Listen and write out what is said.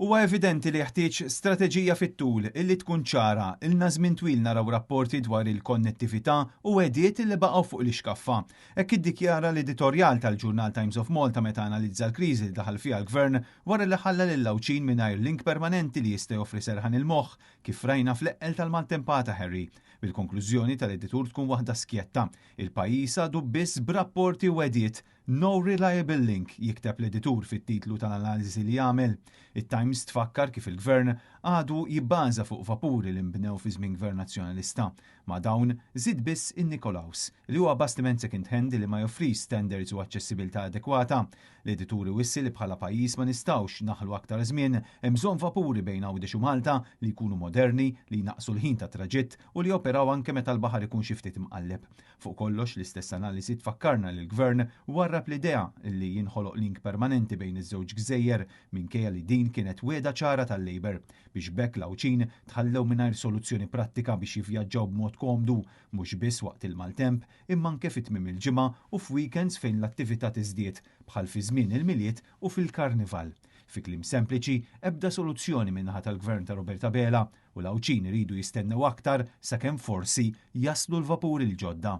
Huwa evidenti li jeħtieġ strateġija fit-tul illi tkun ċara ilna żmien twil naraw rapporti dwar il-konnettività u għediet li baqgħu fuq l-ixkaffa. Hekk iddikjara l-editorjal tal-ġurnal Times of Malta meta analizza l-kriżi li daħal fiha l-Gvern wara li ħalla lil Lawċin mingħajr link permanenti li jista' joffri serħan il-moħħ kif rajna fl-eqqel tal-maltempata Harry. Bil-konklużjoni tal-editur tkun waħda skjetta. Il-pajjiż għadu biss b'rapporti u għediet No Reliable Link jikteb l-editur fit-titlu tal-analiżi li jagħmel. It-Times tfakkar kif il-Gvern għadu jibbaża fuq vapuri li nbnew fi żmien Gvern Nazzjonalista. Ma' dawn żid biss in-Nikolaus li huwa bastiment second hand li ma joffrix standards u aċċessibilità adekwata. L-edituri wissi li bħala pajjiż ma nistgħux naħlu aktar żmien hemm bżonn vapuri bejn Għawdex u Malta li jkunu moderni, li jnaqsu l-ħin ta' traġitt u li operaw anke meta l-baħar ikun xi ftit imqalleb. Fuq kollox l-istess analiżi tfakkarna li l-Gvern warrab l-idea li jinħoloq link permanenti bejn iż-żewġ gżejjer minkejja li din kienet wieda ċara tal-Labor biex bekk Lawċin tħallew mingħajr soluzzjoni prattika biex jivvjaġġaw b'mod komdu mhux biss waqt il-maltemp imma anke fit-tmiem il-ġimgħa u f'weekends fejn l-attività tiżdied bħal fi żmien il-miliet u fil-karnival. Fi kliem sempliċi, ebda soluzzjoni min-naħa tal-Gvern ta' Roberta Bela u Lawċin iridu jistennew aktar sakemm forsi jaslu l-vapuri l-ġodda.